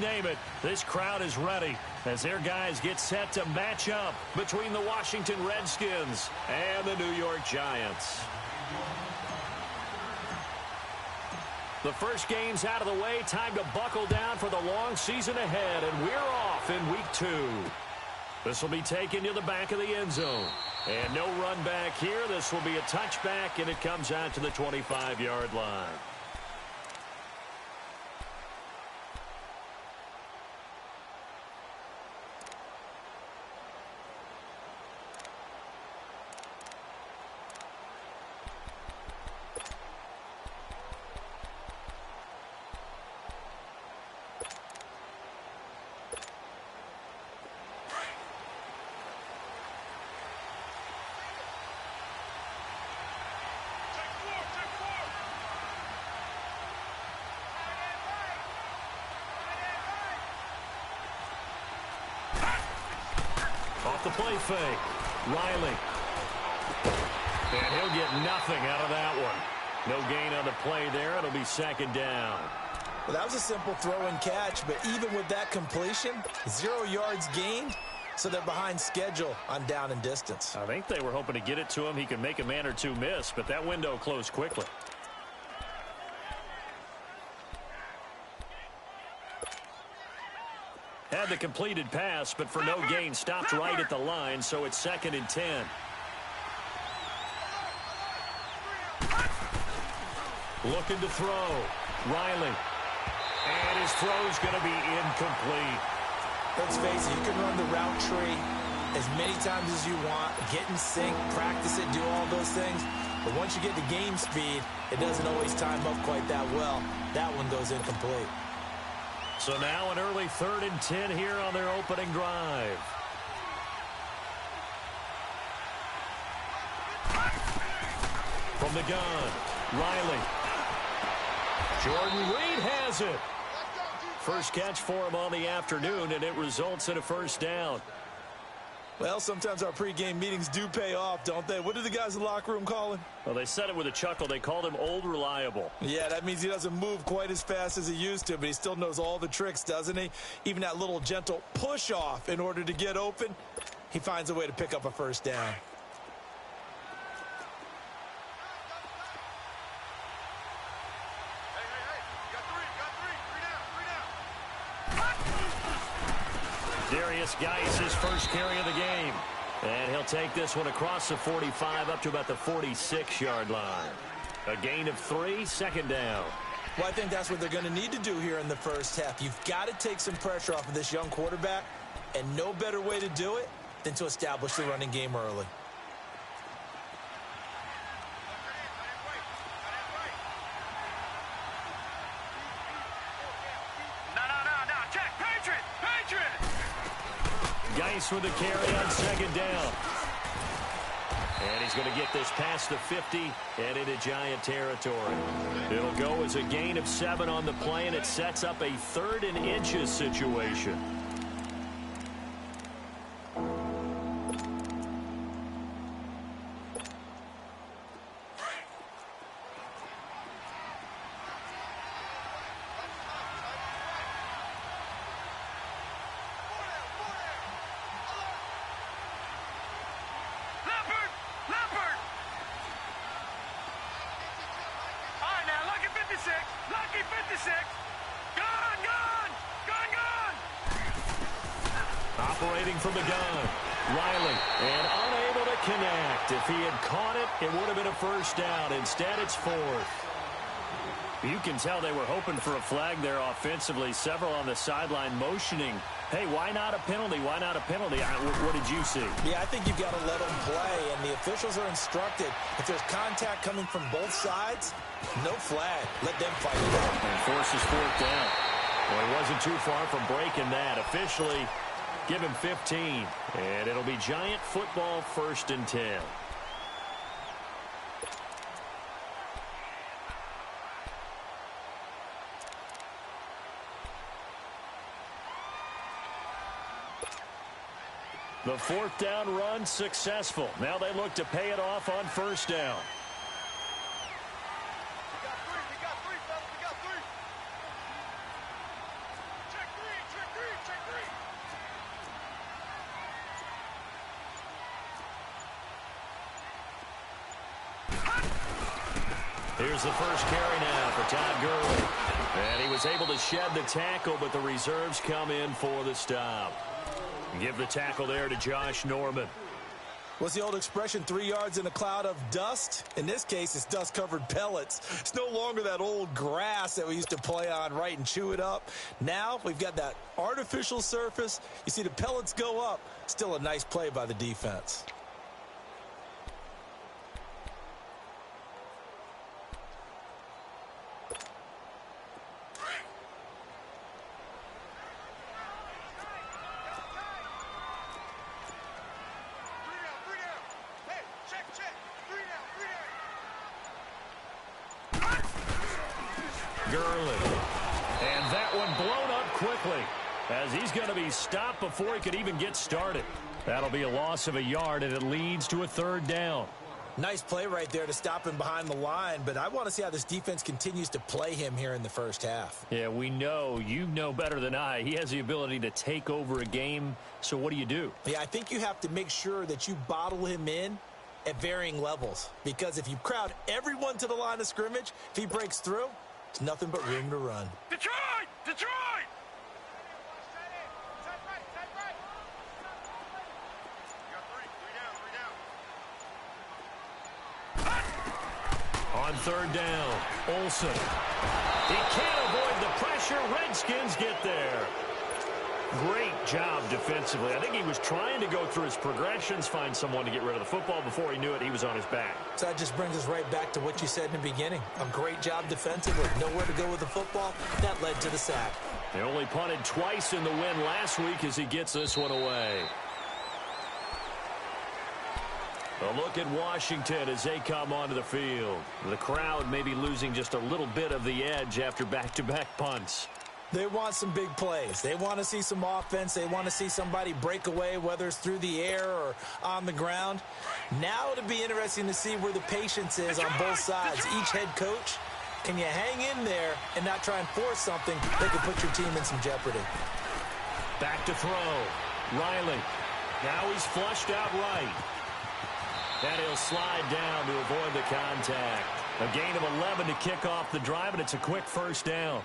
name it, this crowd is ready as their guys get set to match up between the Washington Redskins and the New York Giants. The first game's out of the way. Time to buckle down for the long season ahead, and we're off in week 2. This will be taken to the back of the end zone. And no run back here. This will be a touchback, and it comes out to the 25-yard line. Off the play fake. Riley. And he'll get nothing out of that one. No gain on the play there. It'll be second down. Well, that was a simple throw and catch, but even with that completion, 0 yards gained, so they're behind schedule on down and distance. I think they were hoping to get it to him. He could make a man or two miss, but that window closed quickly. Had the completed pass, but for no gain, stopped right at the line, so it's 2nd and 10. Looking to throw. Riley. And his throw's going to be incomplete. Let's face it, you can run the route tree as many times as you want, get in sync, practice it, do all those things. But once you get to game speed, it doesn't always time up quite that well. That one goes incomplete. So now an early 3rd and 10 here on their opening drive. From the gun, Riley. Jordan Reed has it. First catch for him on the afternoon, and it results in a first down. Well, sometimes our pregame meetings do pay off, don't they? What do the guys in the locker room call him? Well, they said it with a chuckle. They called him Old Reliable. Yeah, that means he doesn't move quite as fast as he used to, but he still knows all the tricks, doesn't he? Even that little gentle push-off in order to get open, he finds a way to pick up a first down. Darius Geis, his first carry of the game. And he'll take this one across the 45 up to about the 46-yard line. A gain of 3, second down. Well, I think that's what they're going to need to do here in the first half. You've got to take some pressure off of this young quarterback, and no better way to do it than to establish the running game early. Geis with a carry on second down. And he's going to get this past the 50 and into Giant territory. It'll go as a gain of 7 on the play, and it sets up a 3rd and inches situation. Operating from the gun, Riley, and unable to connect. If he had caught it, it would have been a first down. Instead, it's 4th. You can tell they were hoping for a flag there offensively. Several on the sideline motioning, hey, why not a penalty? Why not a penalty? What did you see? Yeah, I think you've got to let them play, and the officials are instructed. If there's contact coming from both sides, no flag. Let them fight it out. And forces 4th down. Well, he wasn't too far from breaking that. Officially, give him 15. And it'll be Giant football, 1st and 10. The 4th down run successful. Now they look to pay it off on 1st down. We got 3, fellas. We got 3. Check 3. Here's the first carry now for Todd Gurley. And he was able to shed the tackle, but the reserves come in for the stop. Give the tackle there to Josh Norman. What's the old expression, 3 yards in a cloud of dust? In this case, it's dust-covered pellets. It's no longer that old grass that we used to play on, right, and chew it up. Now we've got that artificial surface. You see the pellets go up. Still a nice play by the defense. Gurley. And that one blown up quickly as he's going to be stopped before he could even get started. That'll be a loss of a yard, and it leads to a third down. Nice play right there to stop him behind the line, but I want to see how this defense continues to play him here in the first half. Yeah, we know. You know better than I. He has the ability to take over a game, so what do? Yeah, I think you have to make sure that you bottle him in at varying levels, because if you crowd everyone to the line of scrimmage, if he breaks through, it's nothing but room to run. Detroit! Detroit! On third down, Olsen. He can't avoid the pressure. Redskins get there. Great job defensively. I think he was trying to go through his progressions, find someone to get rid of the football. Before he knew it, he was on his back. So that just brings us right back to what you said in the beginning. A great job defensively. Nowhere to go with the football. That led to the sack. They only punted twice in the win last week as he gets this one away. A look at Washington as they come onto the field. The crowd may be losing just a little bit of the edge after back-to-back punts. They want some big plays. They want to see some offense. They want to see somebody break away, whether it's through the air or on the ground. Now it'll be interesting to see where the patience is on both sides. Each head coach, can you hang in there and not try and force something that could put your team in some jeopardy? Back to throw. Riley. Now he's flushed out right. And he'll slide down to avoid the contact. A gain of 11 to kick off the drive, and it's a quick first down.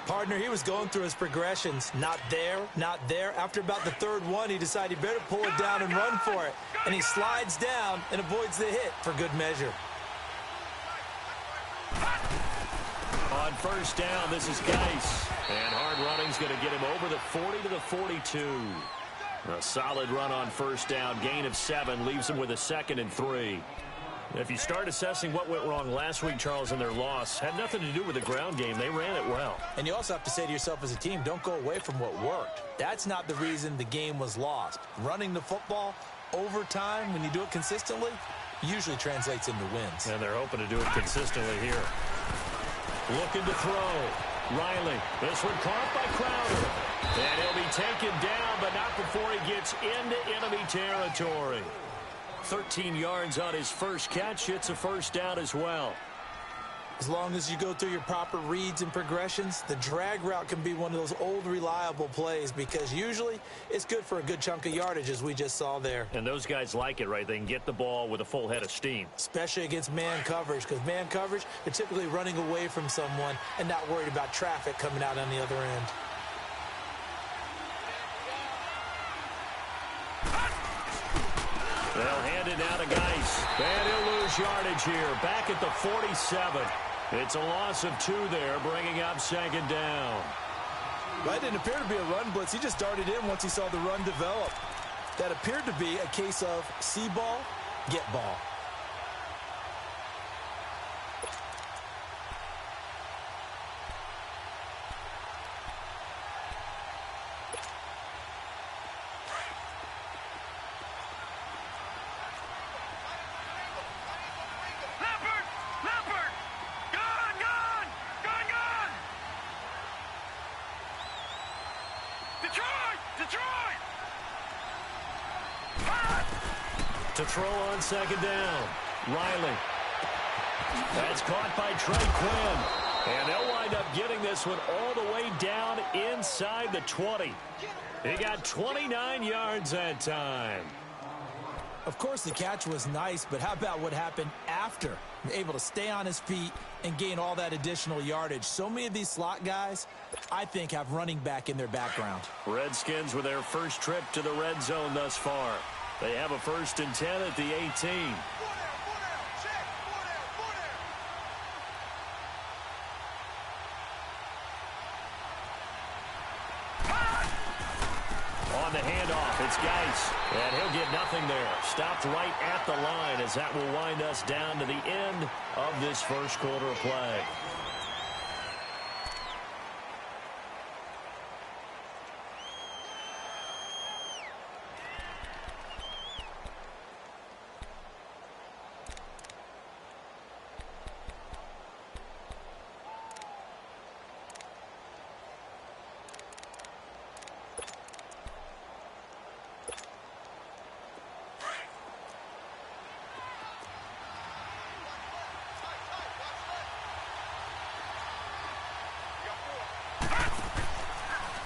Partner, he was going through his progressions. Not there, not there. After about the third one, he decided he better pull it down and run for it. And he slides down and avoids the hit for good measure. On first down, this is Geis. And hard running's going to get him over the 40 to the 42. A solid run on first down. Gain of 7 leaves him with a 2nd and 3. If you start assessing what went wrong last week, Charles, in their loss, had nothing to do with the ground game. They ran it well. And you also have to say to yourself as a team, don't go away from what worked. That's not the reason the game was lost. Running the football over time, when you do it consistently, usually translates into wins. And they're hoping to do it consistently here. Looking to throw. Riley. This one caught by Crowder. And he'll be taken down, but not before he gets into enemy territory. 13 yards on his first catch. It's a first down as well. As long as you go through your proper reads and progressions, the drag route can be one of those old reliable plays because usually it's good for a good chunk of yardage, as we just saw there. And those guys like it, right? They can get the ball with a full head of steam. Especially against man coverage, because man coverage, they're typically running away from someone and not worried about traffic coming out on the other end. They'll hand it now to Geis. And he'll lose yardage here. Back at the 47. It's a loss of 2 there, bringing up 2nd down. Well, it didn't appear to be a run blitz. He just darted in once he saw the run develop. That appeared to be a case of see ball, get ball. To throw on 2nd down. Riley. That's caught by Trey Quinn. And they'll wind up getting this one all the way down inside the 20. He got 29 yards that time. Of course, the catch was nice, but how about what happened after? Able to stay on his feet and gain all that additional yardage. So many of these slot guys, I think, have running back in their background. Redskins with their first trip to the red zone thus far. They have a 1st and 10 at the 18. On the handoff, it's Geis, and he'll get nothing there. Stopped right at the line as that will wind us down to the end of this first quarter of play.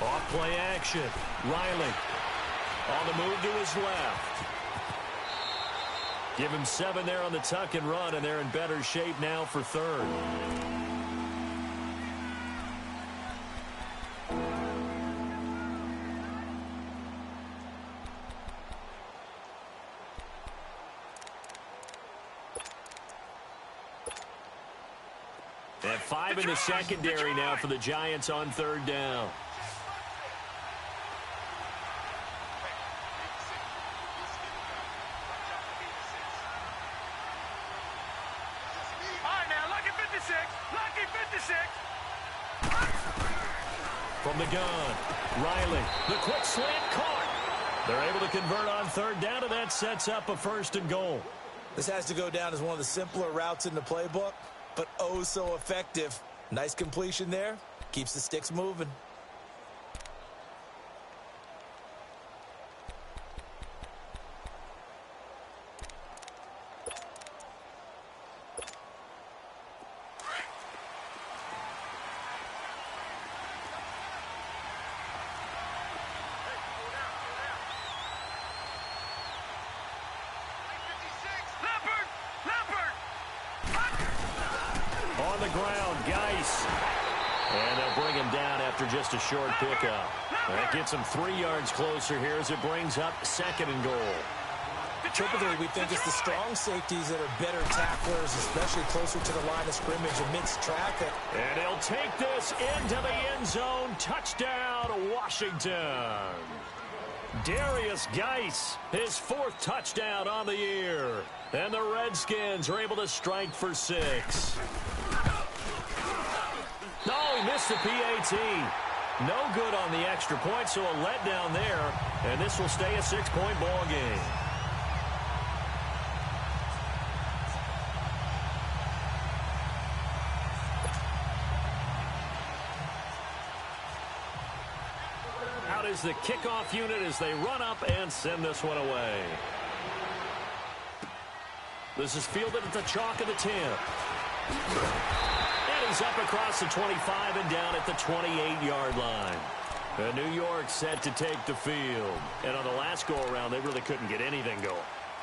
Off-play action. Riley on the move to his left. Give him 7 there on the tuck and run, and they're in better shape now for 3rd. And 5 in the secondary now for the Giants on 3rd down. From the gun, Riley, the quick slant caught. They're able to convert on 3rd down, and that sets up a 1st and goal. This has to go down as one of the simpler routes in the playbook, but oh so effective. Nice completion there. Keeps the sticks moving. On the ground, Geis. And they'll bring him down after just a short pickup. That gets him 3 yards closer here as it brings up 2nd and goal. Typically, we think it's the strong safeties that are better tacklers, especially closer to the line of scrimmage amidst traffic. And he'll take this into the end zone. Touchdown, Washington. Darius Geis, his 4th touchdown on the year. And the Redskins are able to strike for 6. No, he missed the PAT. No good on the extra point, so a letdown there. And this will stay a 6-point ball game. Out is the kickoff unit as they run up and send this one away. This is fielded at the chalk of the 10. And he's up across the 25 and down at the 28-yard line. And New York set to take the field. And on the last go-around, they really couldn't get anything going.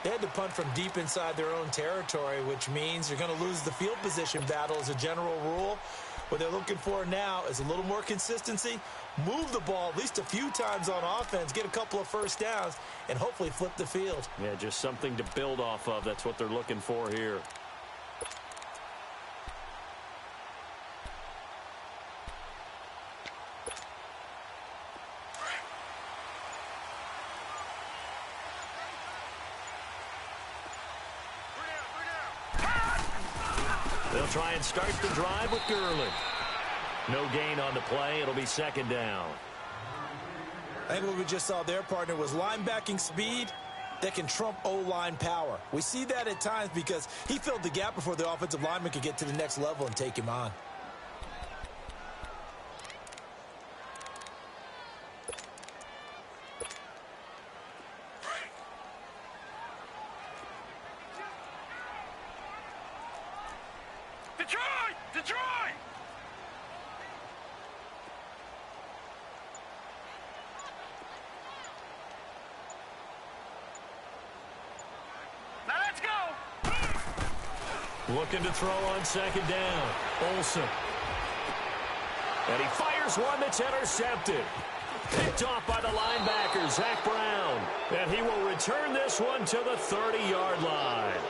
They had to punt from deep inside their own territory, which means you're going to lose the field position battle as a general rule. What they're looking for now is a little more consistency, move the ball at least a few times on offense, get a couple of 1st downs, and hopefully flip the field. Yeah, just something to build off of. That's what they're looking for here. They'll try and start the drive with Gurley. No gain on the play. It'll be 2nd down. I think what we just saw their partner was linebacking speed that can trump O-line power. We see that at times because he filled the gap before the offensive lineman could get to the next level and take him on. Detroit! Looking to throw on second down. Olsen. And he fires one that's intercepted. Picked off by the linebacker, Zach Brown. And he will return this one to the 30-yard line.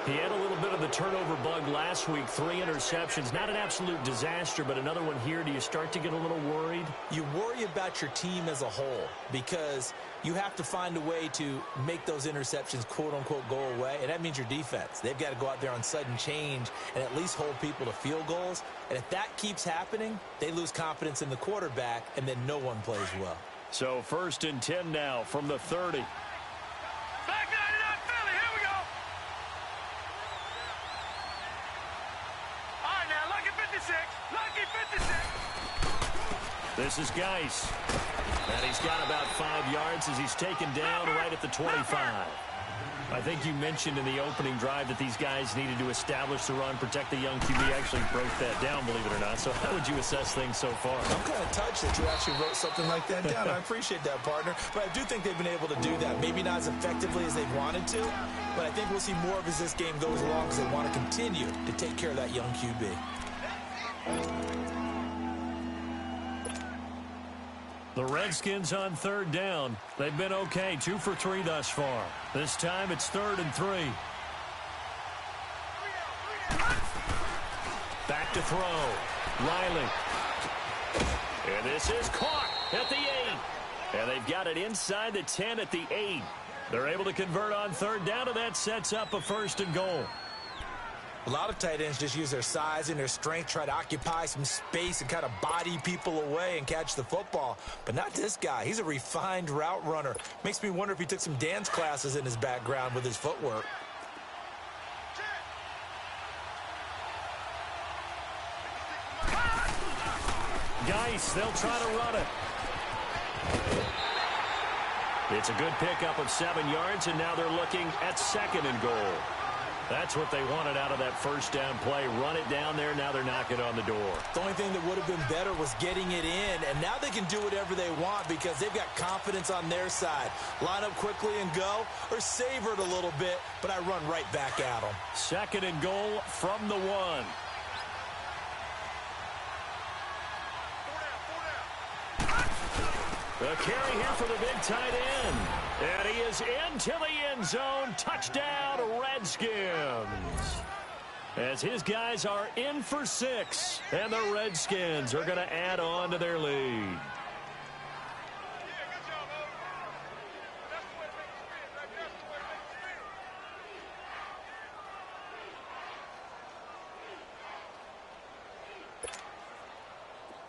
He had a little bit of the turnover bug last week, 3 interceptions. Not an absolute disaster, but another one here. Do you start to get a little worried? You worry about your team as a whole because you have to find a way to make those interceptions, quote-unquote, go away, and that means your defense. They've got to go out there on sudden change and at least hold people to field goals. And if that keeps happening, they lose confidence in the quarterback, and then no one plays well. So 1st and 10 now from the 30. This is Geis. And he's got about 5 yards as he's taken down right at the 25. I think you mentioned in the opening drive that these guys needed to establish the run, protect the young QB. Actually broke that down, believe it or not. So how would you assess things so far? I'm kind of touched that you actually wrote something like that down. I appreciate that, partner. But I do think they've been able to do that. Maybe not as effectively as they've wanted to, but I think we'll see more of as this game goes along because they want to continue to take care of that young QB. The Redskins on 3rd down. They've been okay, 2 for 3 thus far. This time it's 3rd and 3. Back to throw. Riley. And this is caught at the 8. And they've got it inside the 10 at the 8. They're able to convert on 3rd down, and that sets up a 1st and goal. A lot of tight ends just use their size and their strength, try to occupy some space and kind of body people away and catch the football. But not this guy. He's a refined route runner. Makes me wonder if he took some dance classes in his background with his footwork. Geis, they'll try to run it. It's a good pickup of 7 yards, and now they're looking at 2nd and goal. That's what they wanted out of that 1st down play. Run it down there. Now they're knocking on the door. The only thing that would have been better was getting it in, and now they can do whatever they want because they've got confidence on their side. Line up quickly and go, or savor it a little bit, but I run right back at them. 2nd and goal from the 1. The carry here for the big tight end. And he is into the end zone. Touchdown, Redskins. As his guys are in for 6. And the Redskins are going to add on to their lead.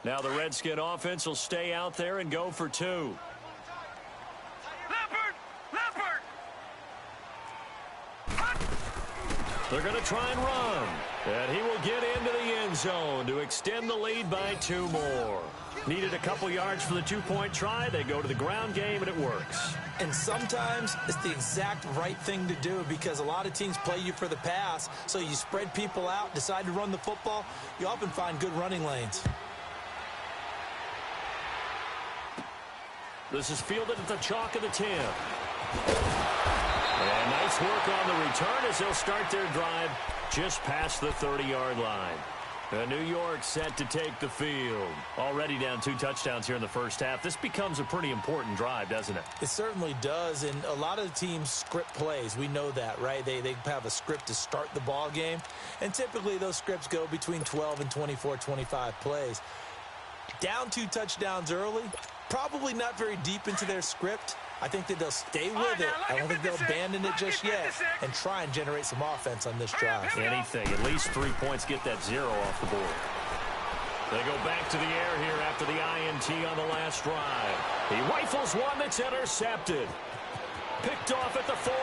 Now the Redskin offense will stay out there and go for 2. They're going to try and run. And he will get into the end zone to extend the lead by 2 more. Needed a couple yards for the 2-point try. They go to the ground game, and it works. And sometimes it's the exact right thing to do because a lot of teams play you for the pass. So you spread people out, decide to run the football. You often find good running lanes. This is fielded at the chalk of the 10. And nice work on the return as they'll start their drive just past the 30-yard line. New York set to take the field. Already down 2 touchdowns here in the first half. This becomes a pretty important drive, doesn't it? It certainly does, and a lot of the teams script plays. We know that, right? They have a script to start the ball game, and typically those scripts go between 12 and 24, 25 plays. Down 2 touchdowns early, probably not very deep into their script. I think that they'll stay with it. I don't think they'll abandon it just yet and try and generate some offense on this drive. Anything. At least 3 points get that 0 off the board. They go back to the air here after the INT on the last drive. He rifles one that's intercepted. Picked off at the 40.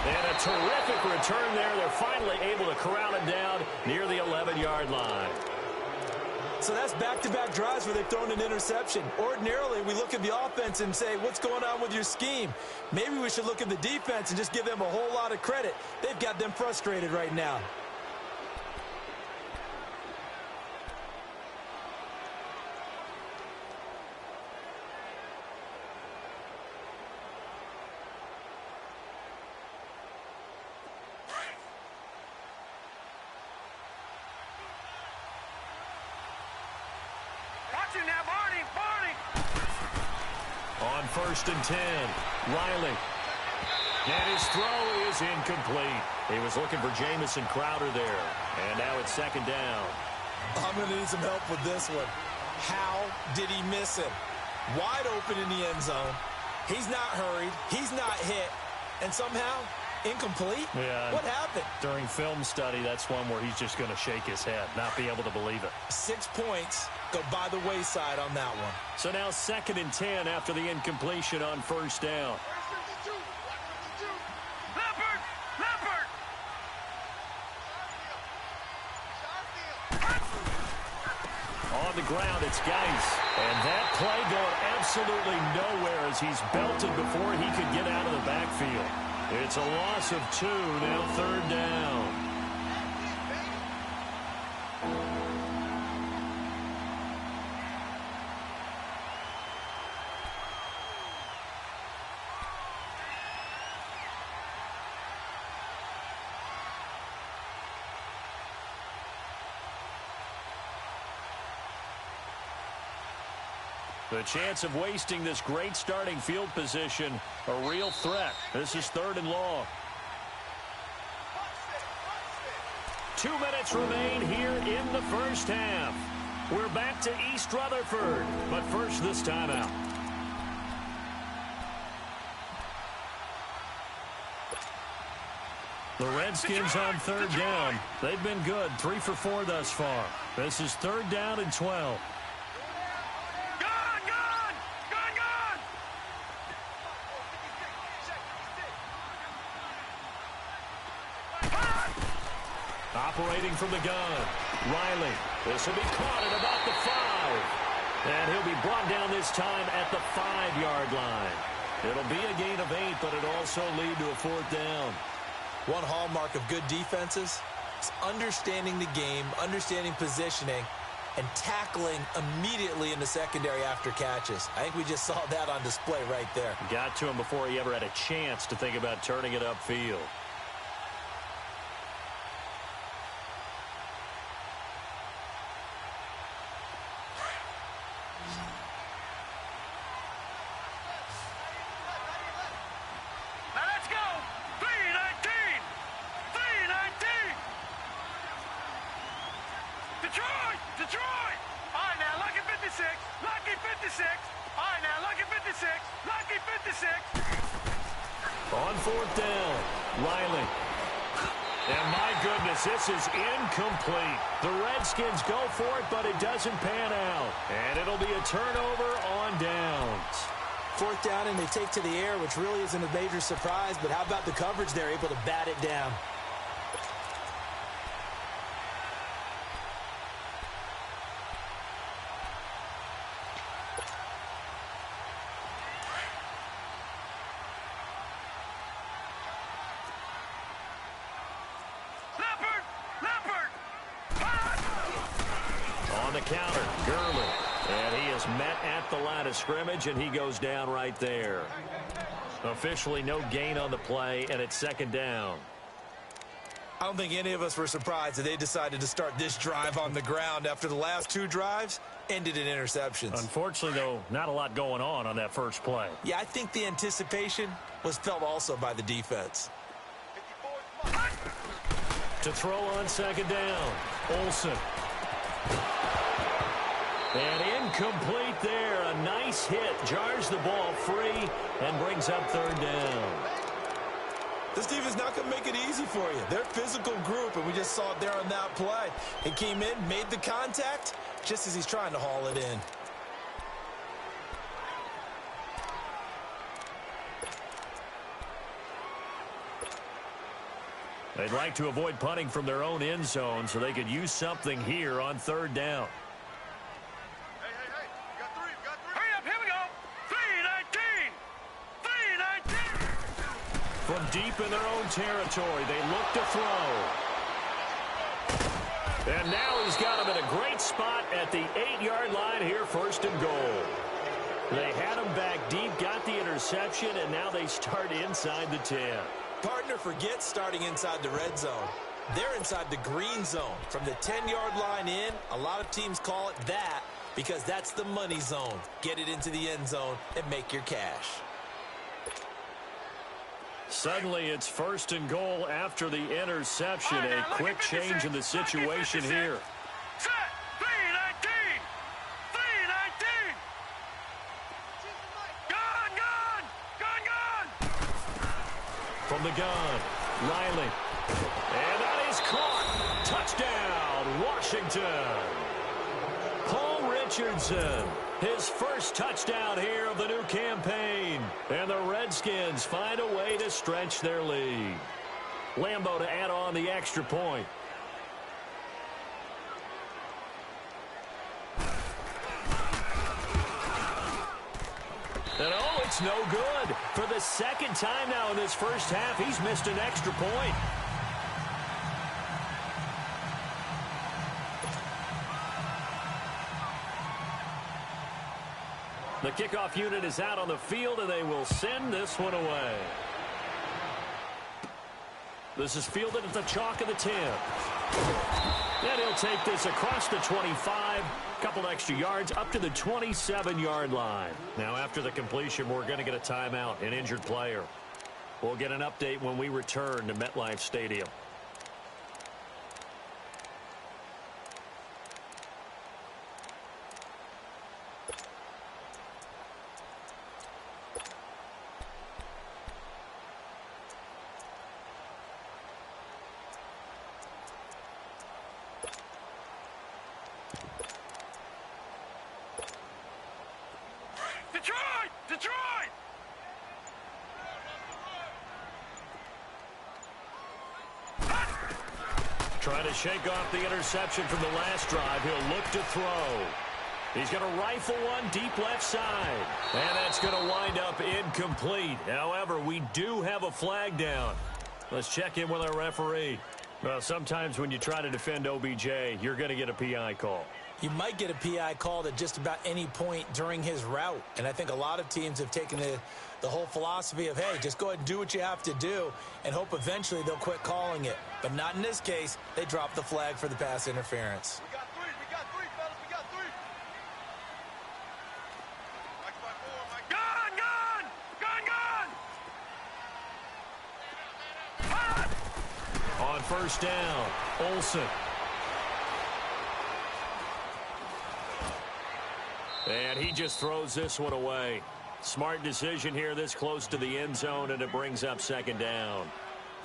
And a terrific return there. They're finally able to corral it down near the 11-yard line. So that's back-to-back drives where they've thrown an interception. Ordinarily, we look at the offense and say, what's going on with your scheme? Maybe we should look at the defense and just give them a whole lot of credit. They've got them frustrated right now. on 1st and 10. Riley. And his throw is incomplete. He was looking for Jamison Crowder there. And now it's 2nd down. I'm going to need some help with this one. How did he miss him? Wide open in the end zone. He's not hurried. He's not hit. And somehow, incomplete? Yeah. What happened? During film study, that's one where he's just going to shake his head, not be able to believe it. 6 points go by the wayside on that one. So now 2nd and 10 after the incompletion on 1st down. On the ground, it's Geis. And that play going absolutely nowhere as he's belted before he could get out of the backfield. It's a loss of 2, now 3rd down. The chance of wasting this great starting field position, a real threat. This is 3rd and long. 2 minutes remain here in the first half. We're back to East Rutherford, but first this timeout. The Redskins on 3rd down. They've been good, 3 for 4 thus far. This is 3rd down and 12. Operating from the gun, Riley. This will be caught at about the 5. And he'll be brought down this time at the 5-yard line. It'll be a gain of 8, but it'll also lead to a 4th down. One hallmark of good defenses is understanding the game, understanding positioning, and tackling immediately in the secondary after catches. I think we just saw that on display right there. Got to him before he ever had a chance to think about turning it upfield. On 4th down, Riley. And my goodness, this is incomplete. The Redskins go for it, but it doesn't pan out. And it'll be a turnover on downs. 4th down, and they take to the air, which really isn't a major surprise, but how about the coverage? They're able to bat it down. On the counter, Gurley. And he is met at the line of scrimmage, and he goes down right there. Officially no gain on the play, and it's 2nd down. I don't think any of us were surprised that they decided to start this drive on the ground after the last 2 drives ended in interceptions. Unfortunately, though, not a lot going on that first play. Yeah, I think the anticipation was felt also by the defense. To throw on 2nd down, Olsen. And incomplete there. A nice hit. Jars the ball free and brings up 3rd down. This defense is not going to make it easy for you. They're a physical group, and we just saw it there on that play. He came in, made the contact, just as he's trying to haul it in. They'd like to avoid punting from their own end zone so they could use something here on 3rd down. From deep in their own territory, they look to throw. And now he's got him in a great spot at the 8-yard line here, 1st and goal. They had him back deep, got the interception, and now they start inside the 10. Partner forgets starting inside the red zone. They're inside the green zone. From the 10-yard line in, a lot of teams call it that. because that's the money zone. Get it into the end zone and make your cash. Suddenly, it's 1st and goal after the interception. A quick change in the situation here. Set, 319. 319. Gun. From the gun, Riley. And that is caught. Touchdown, Washington. Paul Richardson, his first touchdown here of the new campaign. And the Redskins find a way to stretch their lead. Lambeau to add on the extra point. And oh, it's no good. For the second time now in this first half, he's missed an extra point. The kickoff unit is out on the field, and they will send this one away. This is fielded at the chalk of the 10. And he'll take this across the 25. Couple extra yards up to the 27-yard line. Now, after the completion, we're going to get a timeout, an injured player. We'll get an update when we return to MetLife Stadium. Detroit! Trying to shake off the interception from the last drive. He'll look to throw. He's going to rifle one deep left side. And that's going to wind up incomplete. However, we do have a flag down. Let's check in with our referee. Well, sometimes when you try to defend OBJ, you're going to get a PI call. You might get a PI called at just about any point during his route. And I think a lot of teams have taken the whole philosophy of, hey, just go ahead and do what you have to do and hope eventually they'll quit calling it. But not in this case. They dropped the flag for the pass interference. We got three, fellas. We got three. Gun! On first down, Olsen. And he just throws this one away. Smart decision here this close to the end zone, and it brings up 2nd down.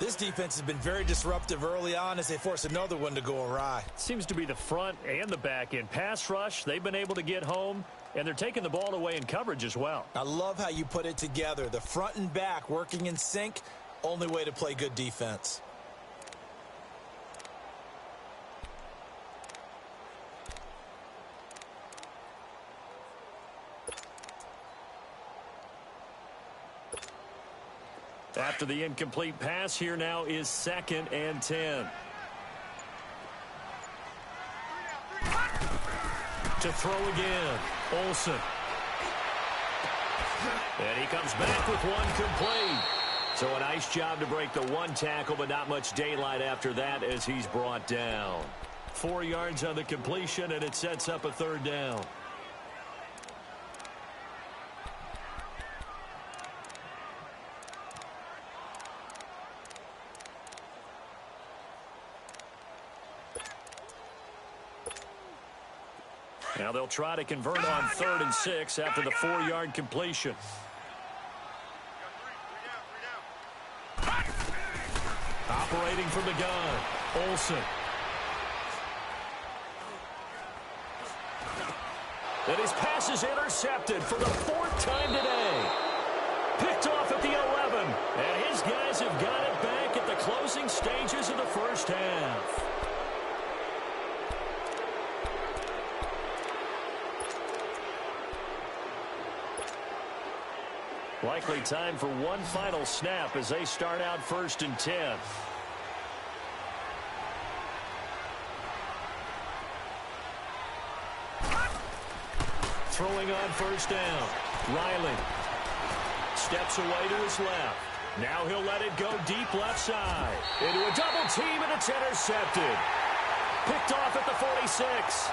This defense has been very disruptive early on as they force another one to go awry. Seems to be the front and the back end. Pass rush, they've been able to get home, and they're taking the ball away in coverage as well. I love how you put it together. The front and back working in sync, only way to play good defense. After the incomplete pass, here now is 2nd and 10. To throw again, Olsen. And he comes back with one complete. So a nice job to break the one tackle, but not much daylight after that as he's brought down. 4 yards on the completion, and it sets up a 3rd down. Now they'll try to convert on 3rd and 6 after the 4-yard completion. Operating from the gun, Olsen. And his pass is intercepted for the 4th time today. Picked off at the 11. And his guys have got it back at the closing stages of the first half. Likely time for one final snap as they start out 1st and 10. Throwing on 1st down. Riley steps away to his left. Now he'll let it go deep left side. Into a double team, and it's intercepted. Picked off at the 46.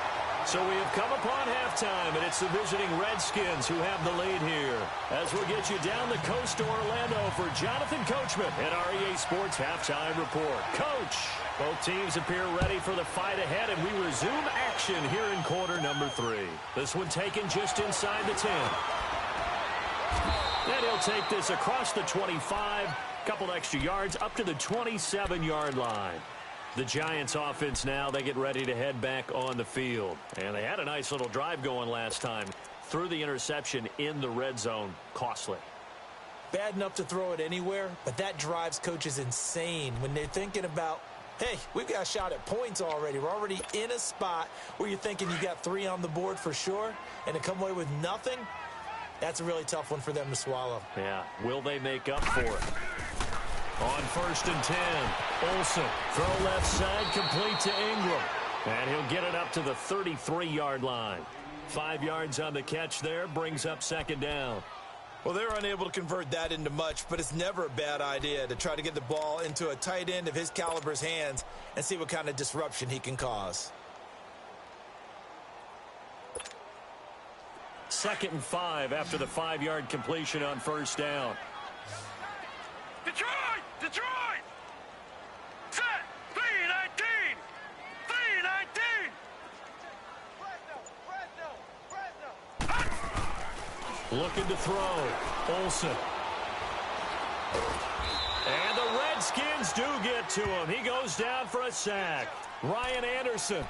So we have come upon halftime, and it's the visiting Redskins who have the lead here. As we'll get you down the coast to Orlando for Jonathan Coachman at our EA Sports Halftime Report. Coach, both teams appear ready for the fight ahead, and we resume action here in quarter number 3. This one taken just inside the 10. And he'll take this across the 25, couple extra yards up to the 27-yard line. The Giants offense now, they get ready to head back on the field. And they had a nice little drive going last time. Threw the interception in the red zone. Costly. Bad enough to throw it anywhere, but that drives coaches insane when they're thinking about, hey, we've got a shot at points already. We're already in a spot where you're thinking you got 3 on the board for sure, and to come away with nothing, that's a really tough one for them to swallow. Yeah, will they make up for it? On 1st and 10, Olsen, throw left side, complete to Ingram. And he'll get it up to the 33-yard line. 5 yards on the catch there, brings up 2nd down. Well, they're unable to convert that into much, but it's never a bad idea to try to get the ball into a tight end of his caliber's hands and see what kind of disruption he can cause. 2nd and 5 after the 5-yard completion on 1st down. Detroit! Detroit! Set! 3-19! 3-19! Looking to throw. Olsen. And the Redskins do get to him. He goes down for a sack. Ryan Anderson.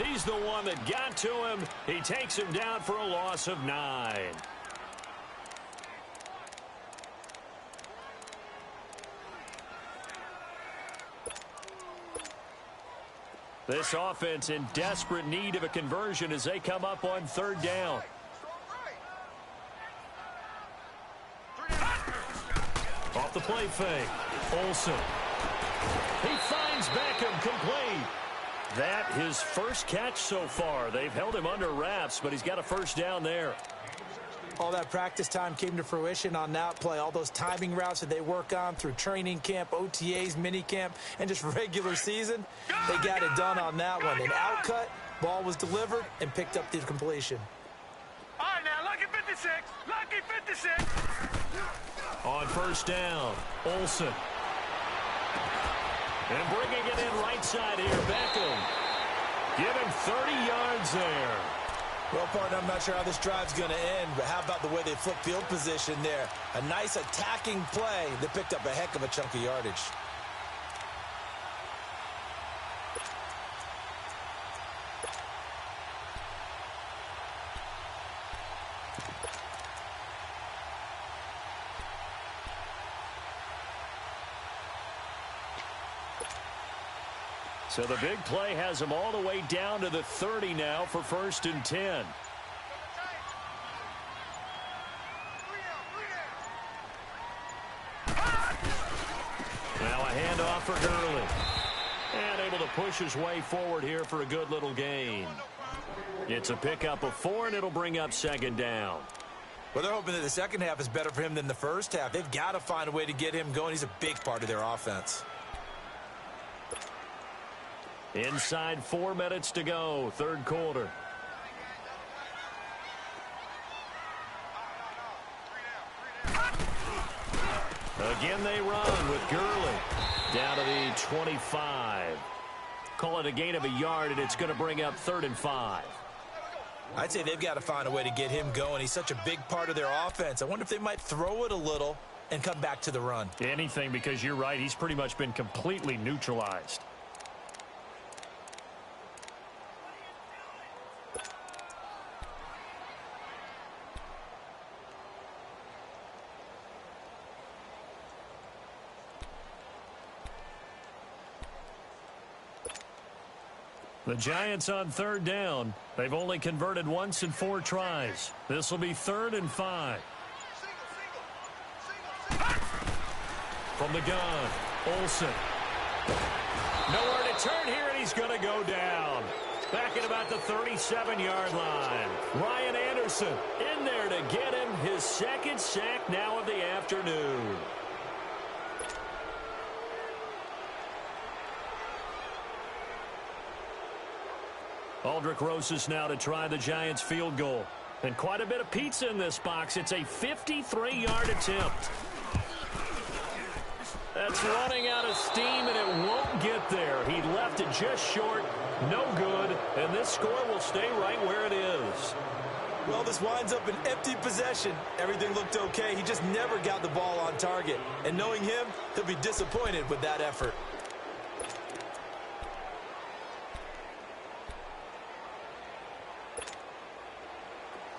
He's the one that got to him. He takes him down for a loss of 9. This offense in desperate need of a conversion as they come up on 3rd down. Off the play fake. Olsen. He finds Beckham complete. That his first catch so far. They've held him under wraps, but he's got a 1st down there. All that practice time came to fruition on that play. All those timing routes that they work on through training camp, OTAs, mini camp, and just regular season, they got it done on that one. An outcut, ball was delivered, and picked up the completion. All right, now, lucky 56. Lucky 56. On 1st down, Olsen. And bringing it in right side here, Beckham. Give him 30 yards there. Well, partner, I'm not sure how this drive's going to end, but how about the way they flip field position there? A nice attacking play that picked up a heck of a chunk of yardage. So the big play has him all the way down to the 30 now for 1st and 10. Now a handoff for Gurley. And able to push his way forward here for a good little gain. It's a pickup of 4, and it'll bring up 2nd down. Well, they're hoping that the second half is better for him than the first half. They've got to find a way to get him going. He's a big part of their offense. Inside 4 minutes to go, 3rd quarter. Again they run with Gurley. Down to the 25. Call it a gain of a yard, and it's going to bring up 3rd and 5. I'd say they've got to find a way to get him going. He's such a big part of their offense. I wonder if they might throw it a little and come back to the run. Anything, because you're right. He's pretty much been completely neutralized. The Giants on 3rd down. They've only converted once in 4 tries. This will be 3rd and 5. From the gun, Olsen. Nowhere to turn here, and he's going to go down. Back at about the 37-yard line. Ryan Anderson in there to get him his 2nd sack now of the afternoon. Aldrich Rosas now to try the Giants field goal. And quite a bit of pizza in this box. It's a 53-yard attempt. That's running out of steam, and it won't get there. He left it just short. No good. And this score will stay right where it is. Well, this winds up an empty possession. Everything looked okay. He just never got the ball on target. And knowing him, he'll be disappointed with that effort.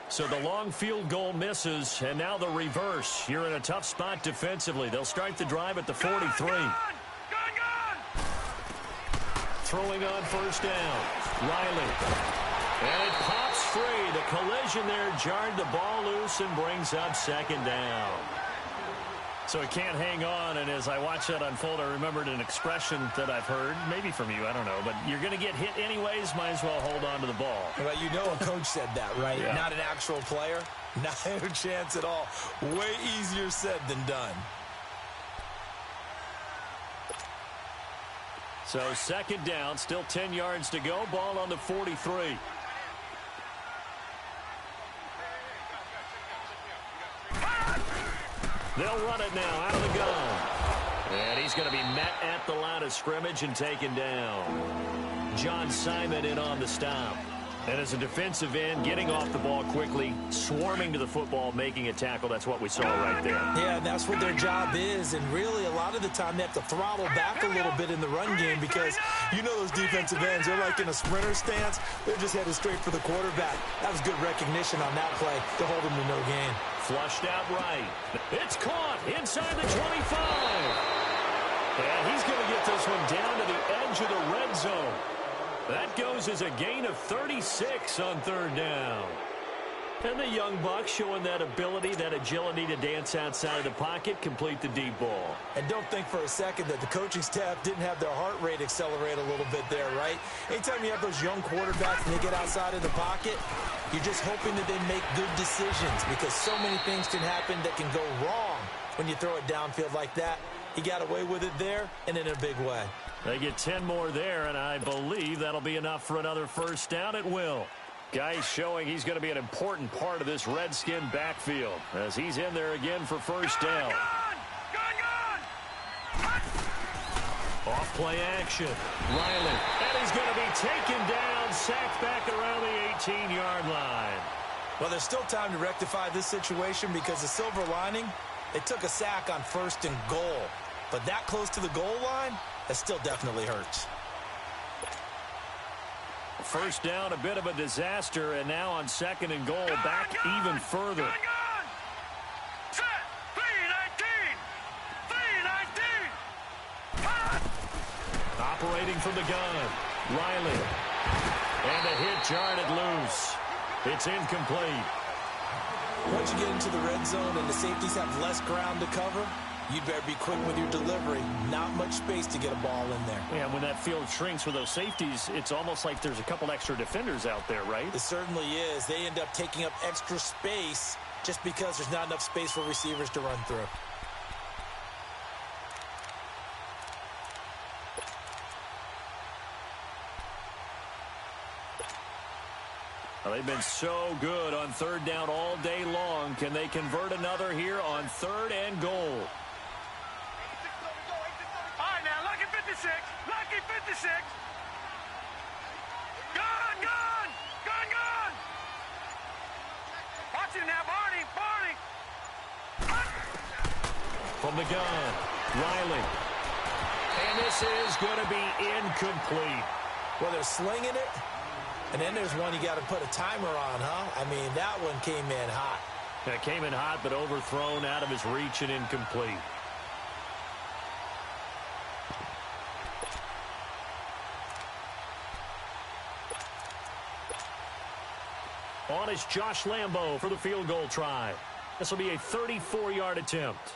So the long field goal misses, and now the reverse. You're in a tough spot defensively. They'll start the drive at the 43. Gone! Throwing on first down. Riley. And it pops free. The collision there jarred the ball loose and brings up second down. So it can't hang on, and as I watch that unfold, I remembered an expression that I've heard, maybe from you, I don't know, but you're going to get hit anyways, might as well hold on to the ball. Well, you know a coach said that, right? Yeah. Not an actual player. Not a chance at all. Way easier said than done. So second down, still 10 yards to go, ball on the 43. They'll run it now out of the gun. And he's going to be met at the line of scrimmage and taken down. John Simon in on the stop. And as a defensive end, getting off the ball quickly, swarming to the football, making a tackle. That's what we saw right there. Yeah, that's what their job is. And really, a lot of the time, they have to throttle back a little bit in the run game because you know those defensive ends, they're like in a sprinter stance. They're just headed straight for the quarterback. That was good recognition on that play to hold him to no gain. Flushed out right. It's caught inside the 25. And he's going to get this one down to the edge of the red zone. That goes as a gain of 36 on third down. And the young buck showing that ability, that agility to dance outside of the pocket, complete the deep ball. And don't think for a second that the coaching staff didn't have their heart rate accelerate a little bit there, right? Anytime you have those young quarterbacks and they get outside of the pocket, you're just hoping that they make good decisions because so many things can happen that can go wrong when you throw it downfield like that. He got away with it there and in a big way. They get 10 more there, and I believe that'll be enough for another first down. It will. Guy showing he's going to be an important part of this Redskin backfield as he's in there again for first down. Off play action. Riley. And he's going to be taken down, sacked back around the 18-yard line. Well, there's still time to rectify this situation because the silver lining, they took a sack on first and goal. But that close to the goal line, that still definitely hurts. First down, a bit of a disaster, and now on second and goal, back even further. Set, 3-19. Operating from the gun, Riley. And a hit jarred loose. It's incomplete. Once you get into the red zone and the safeties have less ground to cover, you better be quick with your delivery. Not much space to get a ball in there. Yeah, when that field shrinks with those safeties, it's almost like there's a couple extra defenders out there, right? It certainly is. They end up taking up extra space just because there's not enough space for receivers to run through. Well, they've been so good on third down all day long. Can they convert another here on third and goal? All right, now, lucky 56. Lucky 56. Gone. Watch him now, Barney. From the gun, Riley. And this is going to be incomplete. Well, they're slinging it. And then there's one you got to put a timer on, huh? I mean, that one came in hot. It came in hot, but overthrown, out of his reach, and incomplete. On is Josh Lambo for the field goal try. This will be a 34-yard attempt.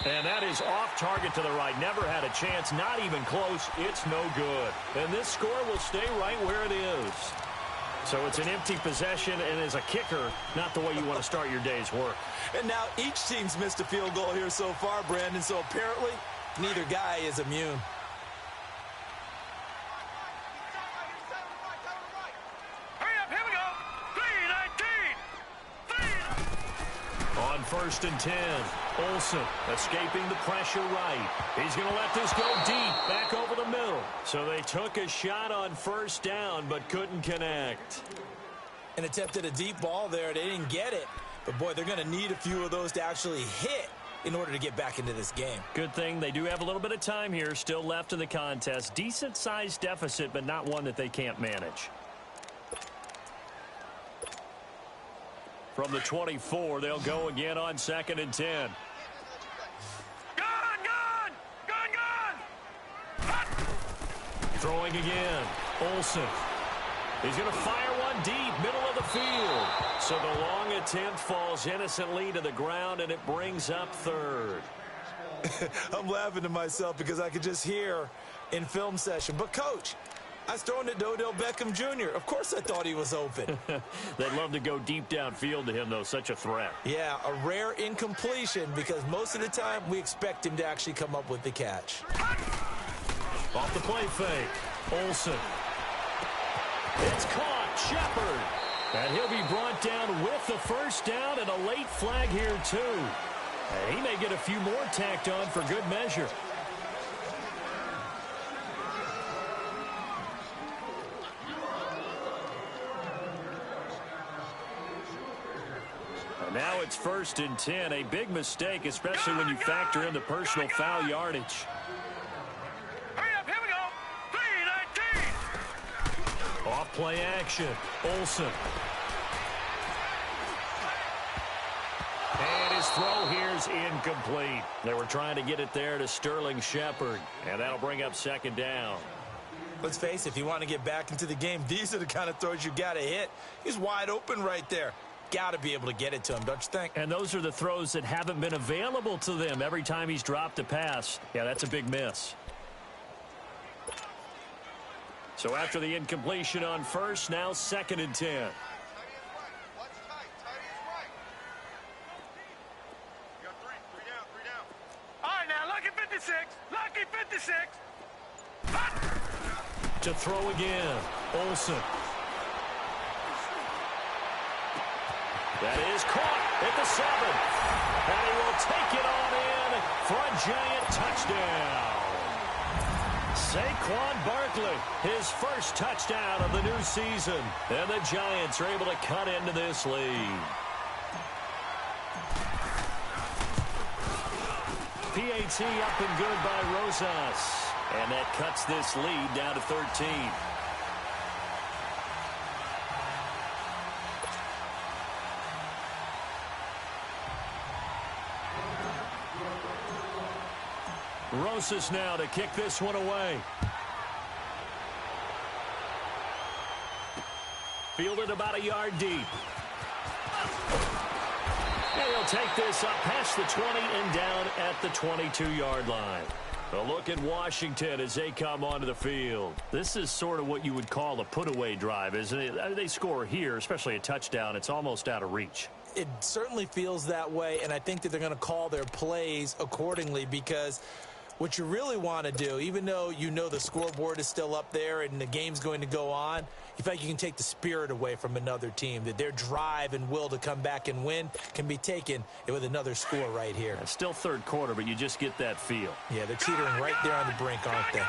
And that is off target to the right. Never had a chance, not even close. It's no good. And this score will stay right where it is. So it's an empty possession, and as a kicker, not the way you want to start your day's work. And now each team's missed a field goal here so far, Brandon, so apparently neither guy is immune. Hurry up, here we go. 3-19. On 1st and 10, Olsen escaping the pressure right. He's going to let this go deep, back over the middle. So they took a shot on 1st down, but couldn't connect. And attempted a deep ball there. They didn't get it. But, boy, they're going to need a few of those to actually hit in order to get back into this game. Good thing they do have a little bit of time here still left in the contest. Decent-sized deficit, but not one that they can't manage. From the 24, they'll go again on 2nd and 10. Gone! Throwing again. Olsen. He's going to fire one deep, middle of the field. So the long attempt falls innocently to the ground, and it brings up 3rd. I'm laughing to myself because I could just hear in film session. But, Coach, I was throwing to Odell Beckham Jr. Of course I thought he was open. They'd love to go deep downfield to him, though. Such a threat. Yeah, a rare incompletion because most of the time we expect him to actually come up with the catch. Off the play fake. Olsen. It's caught. Shepard. And he'll be brought down with the 1st down and a late flag here, too. He may get a few more tacked on for good measure. And now it's 1st and 10. A big mistake, especially when you factor in the personal foul yardage. Hurry up, here we go. 3-19. Off play action. Olsen. And his throw here's incomplete. They were trying to get it there to Sterling Shepard. And that'll bring up 2nd down. Let's face it, if you want to get back into the game, these are the kind of throws you got to hit. He's wide open right there. Got to be able to get it to him, don't you think? And those are the throws that haven't been available to them every time he's dropped a pass. Yeah, that's a big miss. So after the incompletion on 1st, now 2nd and 10. All right, now, lucky 56. Lucky 56. To throw again. Olsen. That is caught at the 7. And he will take it on in for a giant touchdown. Saquon Barkley, his first touchdown of the new season. And the Giants are able to cut into this lead. PAT up and good by Rosas. And that cuts this lead down to 13. Rosas now to kick this one away. Fielded about a yard deep. And he'll take this up past the 20 and down at the 22-yard line. A look at Washington as they come onto the field. This is sort of what you would call a put-away drive, isn't it? They score here, especially a touchdown. It's almost out of reach. It certainly feels that way, and I think that they're going to call their plays accordingly because what you really want to do, even though you know the scoreboard is still up there and the game's going to go on, you feel like you can take the spirit away from another team, that their drive and will to come back and win can be taken with another score right here. It's still 3rd quarter, but you just get that feel. Yeah, they're teetering right there on the brink, aren't they?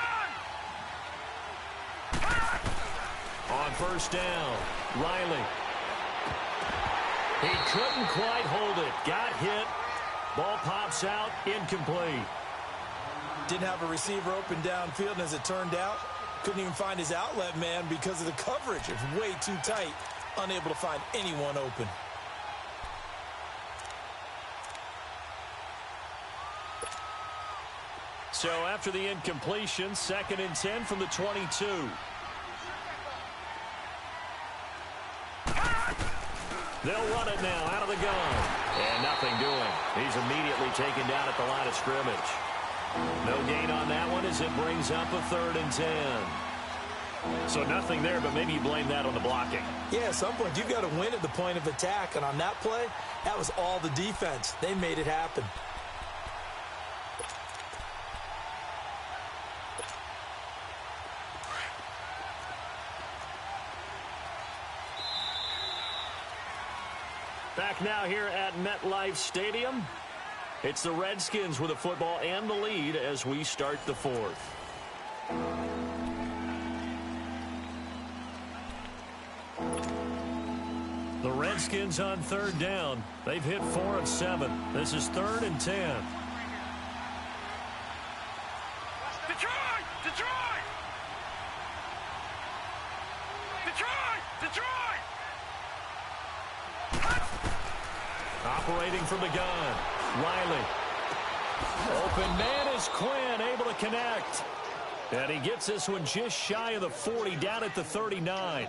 On 1st down, Riley. He couldn't quite hold it. Got hit. Ball pops out. Incomplete. Didn't have a receiver open downfield, and as it turned out, couldn't even find his outlet man because of the coverage. It's way too tight. Unable to find anyone open. So after the incompletion, 2nd and 10 from the 22. They'll run it now out of the gun. And nothing doing. He's immediately taken down at the line of scrimmage. No gain on that one as it brings up a 3rd and 10. So nothing there, but maybe you blame that on the blocking. Yeah, at some point, you've got to win at the point of attack. And on that play, that was all the defense. They made it happen. Back now here at MetLife Stadium. It's the Redskins with the football and the lead as we start the fourth. The Redskins on third down. They've hit 4 of 7. This is 3rd and 10. Detroit! Detroit! Detroit! Detroit! Operating from the gun. Riley. Open man is Quinn, able to connect. And he gets this one just shy of the 40, down at the 39.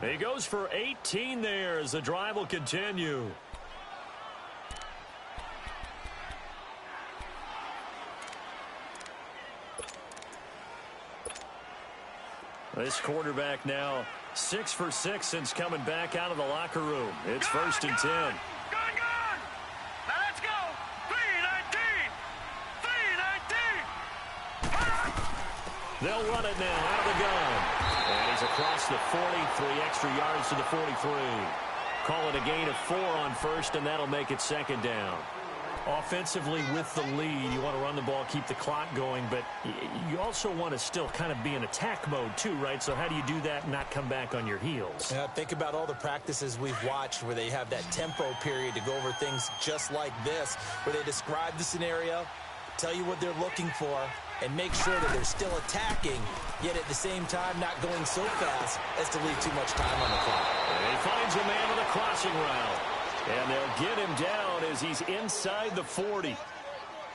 He goes for 18 there as the drive will continue. This quarterback now 6 for 6 since coming back out of the locker room. It's 1st and 10. Gone! Now let's go! 3-19! 3-19! They'll run it now out of the gun. And he's across the 40, 3 extra yards to the 43. Call it a gain of 4 on 1st, and that'll make it 2nd down. Offensively with the lead, you want to run the ball, keep the clock going, but you also want to still kind of be in attack mode too, right? So how do you do that and not come back on your heels? Yeah, think about all the practices we've watched where they have that tempo period to go over things just like this, where they describe the scenario, tell you what they're looking for, and make sure that they're still attacking, yet at the same time not going so fast as to leave too much time on the clock. And he finds a man on the crossing route. And they'll get him down as he's inside the 40.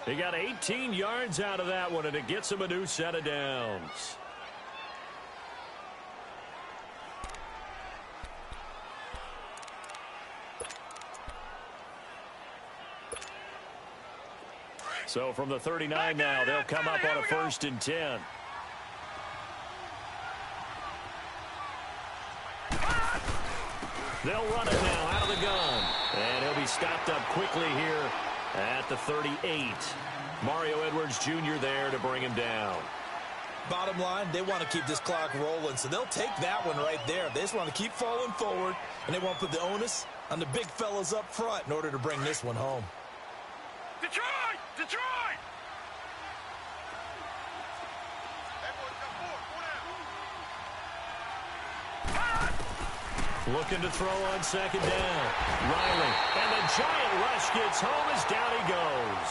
They got 18 yards out of that one, and it gets him a new set of downs. So from the 39 now, they'll come up on a 1st and 10. They'll run it now out of the gun. And he'll be stopped up quickly here at the 38. Mario Edwards Jr. there to bring him down. Bottom line, they want to keep this clock rolling, so they'll take that one right there. They just want to keep falling forward, and they won't put the onus on the big fellas up front in order to bring this one home. Detroit! Detroit! Looking to throw on 2nd down. Riley. And the giant rush gets home as down he goes.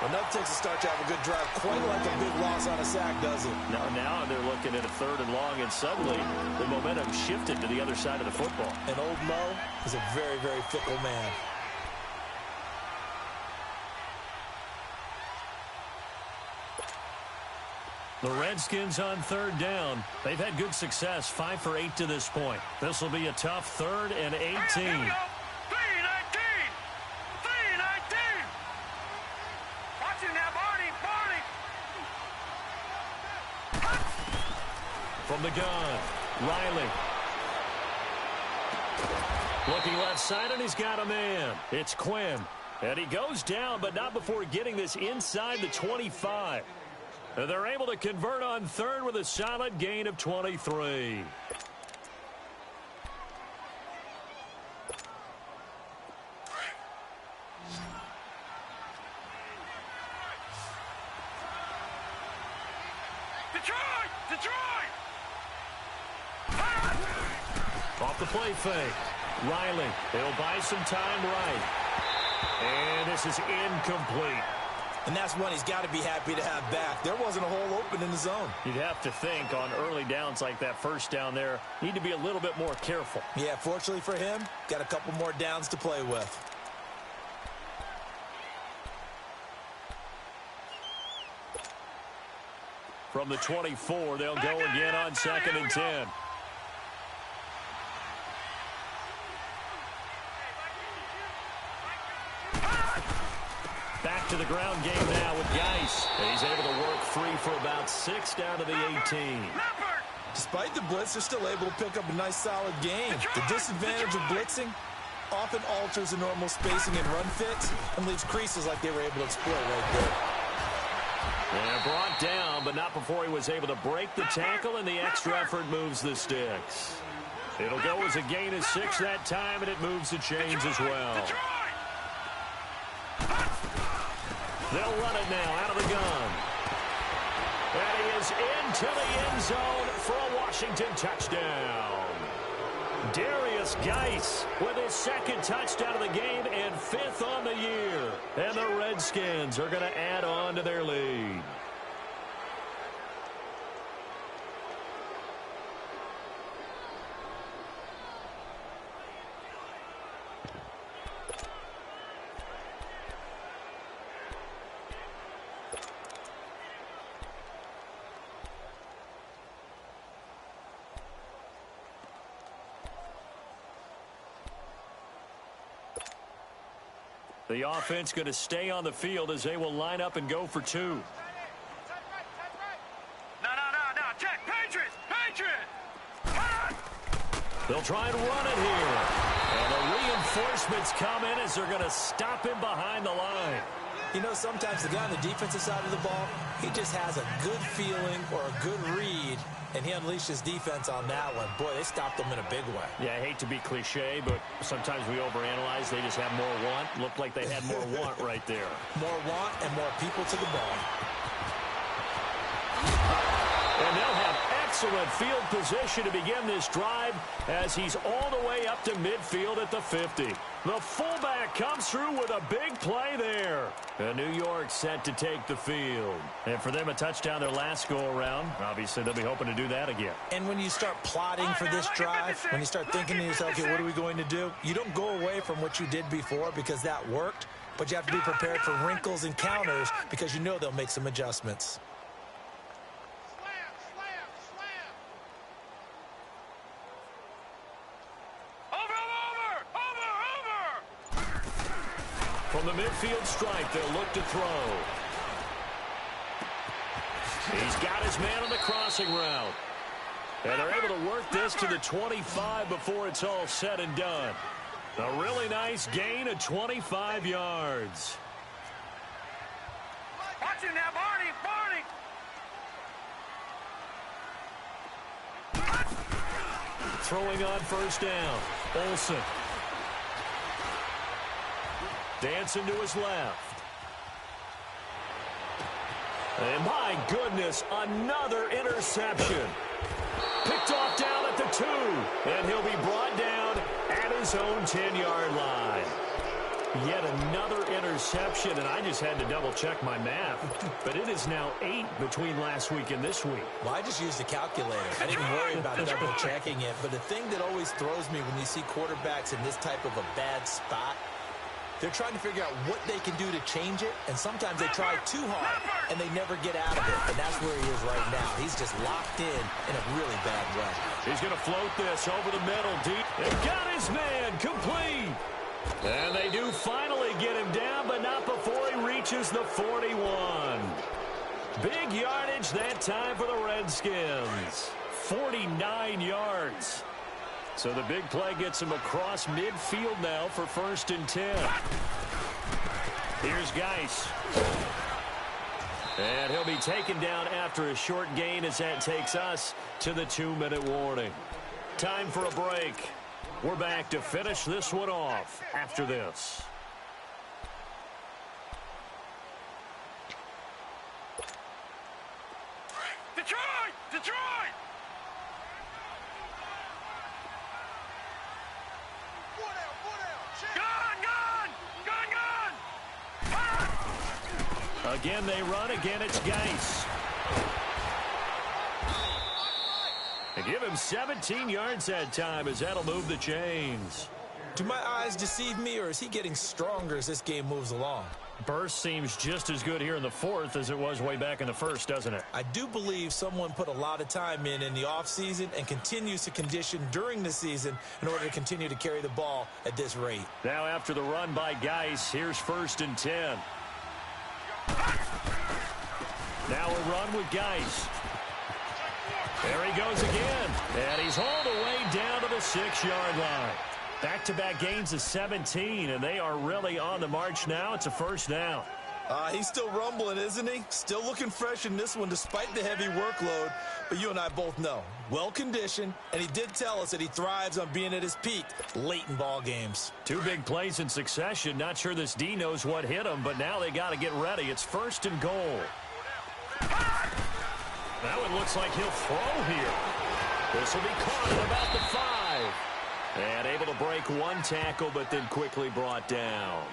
Enough takes a start to have a good drive, quite like a big loss on a sack, does it? Now they're looking at a 3rd and long, and suddenly the momentum shifted to the other side of the football. And old Mo is a very, very fickle man. The Redskins on 3rd down. They've had good success, 5 for 8 to this point. This will be a tough 3rd and 18. 3-19! 3-19! Watch it now, Barney! From the gun, Riley. Looking left side, and he's got a man. It's Quinn. And he goes down, but not before getting this inside the 25. And they're able to convert on 3rd with a solid gain of 23. Detroit! Detroit! Off the play fake. Riley, they'll buy some time right. And this is incomplete. And that's one he's got to be happy to have back. There wasn't a hole open in the zone. You'd have to think on early downs like that, 1st down there, need to be a little bit more careful. Yeah, fortunately for him, got a couple more downs to play with. From the 24, they'll go again on 2nd and 10. Back to the ground game now with Geis. He's able to work free for about 6 down to the 18. Despite the blitz, they're still able to pick up a nice, solid gain. The disadvantage of blitzing often alters the normal spacing and run fits and leaves creases like they were able to exploit right there. And brought down, but not before he was able to break the tackle, and the extra effort moves the sticks. It'll go as a gain of 6 that time, and it moves the chains as well. They'll run it now out of the gun. And he is into the end zone for a Washington touchdown. Darius Geis with his 2nd touchdown of the game and 5th on the year. And the Redskins are going to add on to their lead. The offense going to stay on the field as they will line up and go for 2. No. Check. Patriots. They'll try and run it here. And the reinforcements come in as they're going to stop him behind the line. You know, sometimes the guy on the defensive side of the ball, he just has a good feeling or a good read, and he unleashed his defense on that one. Boy, they stopped him in a big way. Yeah, I hate to be cliche, but sometimes we overanalyze. They just have more want. Looked like they had more want right there. More want and more people to the ball. And they'll have excellent field position to begin this drive as he's all the way up to midfield at the 50. The fullback comes through with a big play there. And New York set to take the field. And for them, a touchdown their last go-around. Obviously, they'll be hoping to do that again. And when you start plotting for this drive, when you start thinking to yourself, okay, what are we going to do? You don't go away from what you did before because that worked, but you have to be prepared for wrinkles and counters because you know they'll make some adjustments. From the midfield stripe, they'll look to throw. He's got his man on the crossing route. And they're able to work this to the 25 before it's all said and done. A really nice gain of 25 yards. Watch him now, Barney. Throwing on first down. Olsen. Dancing to his left. And my goodness, another interception. Picked off down at the 2. And he'll be brought down at his own 10-yard line. Yet another interception, and I just had to double-check my math. But it is now 8 between last week and this week. Well, I just used a calculator. I didn't worry about double-checking it. But the thing that always throws me when you see quarterbacks in this type of a bad spot, they're trying to figure out what they can do to change it, and sometimes they try too hard, and they never get out of it, and that's where he is right now. He's just locked in a really bad way. He's going to float this over the middle deep. They got his man complete. And they do finally get him down, but not before he reaches the 41. Big yardage that time for the Redskins. 49 yards. So the big play gets him across midfield now for 1st and 10. Here's Geis. And he'll be taken down after a short gain as that takes us to the 2-minute warning. Time for a break. We're back to finish this one off after this. Detroit! Again, they run. Again, it's Geis. They give him 17 yards that time as that'll move the chains. Do my eyes deceive me, or is he getting stronger as this game moves along? Burst seems just as good here in the 4th as it was way back in the 1st, doesn't it? I do believe someone put a lot of time in the offseason and continues to condition during the season in order to continue to carry the ball at this rate. Now after the run by Geis, here's 1st and 10. Now a run with Geis. There he goes again. And he's hauled away down to the 6-yard line. Back-to-back gains of 17, and they are really on the march now. It's a first down. He's still rumbling, isn't he? Still looking fresh in this one despite the heavy workload. But you and I both know, well-conditioned, and he did tell us that he thrives on being at his peak late in ball games. 2 big plays in succession. Not sure this D knows what hit him, but now they got to get ready. It's 1st and goal. That one looks like he'll throw here. This will be caught at about the 5. And able to break 1 tackle, but then quickly brought down.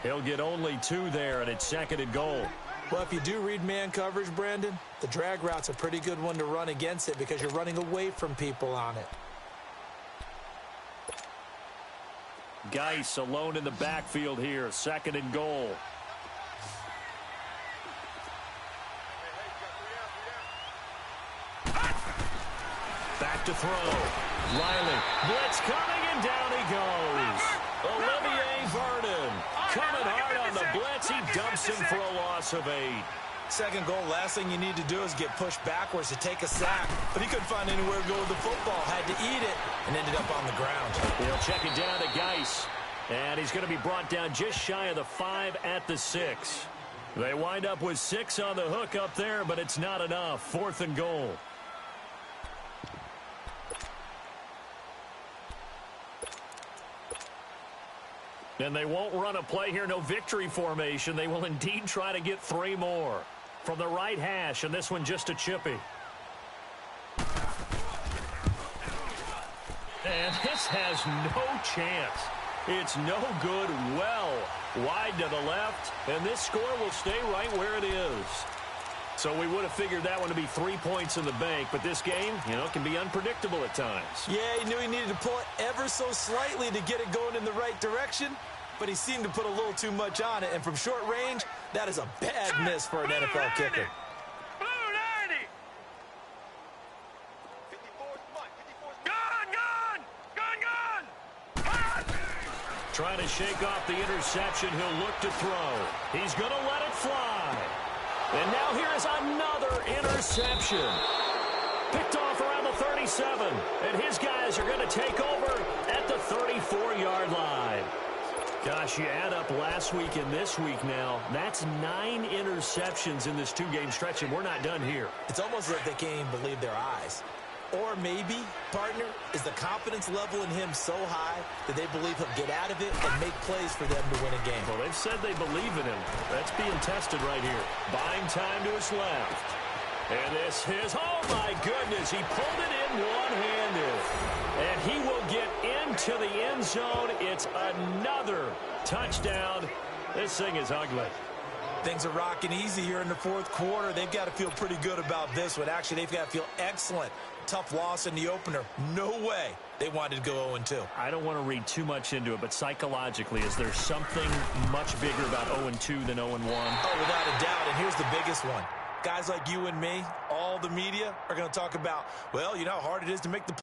He'll get only 2 there, and it's 2nd and goal. Well, if you do read man coverage, Brandon, the drag route's a pretty good one to run against it because you're running away from people on it. Geis alone in the backfield here, 2nd and goal. Back to throw. Riley, blitz coming, and down he goes. Olivier Vernon coming hard on the blitz. He dumps him for a loss of 8. 2nd goal, last thing you need to do is get pushed backwards to take a sack. But he couldn't find anywhere to go with the football. Had to eat it and ended up on the ground. He'll check it down to Geis. And he's going to be brought down just shy of the 5 at the 6. They wind up with 6 on the hook up there, but it's not enough. 4th and goal. And they won't run a play here, no victory formation. They will indeed try to get 3 more. From the right hash, and this one just a chippy. And this has no chance. It's no good, well wide to the left, and this score will stay right where it is. So we would have figured that one to be 3 points in the bank, but this game, can be unpredictable at times. Yeah, he knew he needed to pull it ever so slightly to get it going in the right direction, but he seemed to put a little too much on it, and from short range, that is a bad miss for an NFL kicker. Blue 90. Gun. Trying to shake off the interception, he'll look to throw. He's going to let it fly. And now here is another interception. Picked off around the 37, and his guys are going to take over at the 34-yard line. Gosh, you add up last week and this week now, that's 9 interceptions in this 2-game stretch, and we're not done here. It's almost like they can't even believe their eyes. Or maybe, partner, is the confidence level in him so high that they believe he'll get out of it and make plays for them to win a game. Well, they've said they believe in him. That's being tested right here. Buying time to his left. And this is, oh my goodness, he pulled it in one-handed. And he will get into the end zone. It's another touchdown. This thing is ugly. Things are rocking easy here in the 4th quarter. They've got to feel pretty good about this one. Actually, they've got to feel excellent. Tough loss in the opener. No way they wanted to go 0-2. I don't want to read too much into it, but psychologically, is there something much bigger about 0-2 than 0-1? Oh, without a doubt, and here's the biggest one. Guys like you and me, all the media, are going to talk about, well, you know how hard it is to make the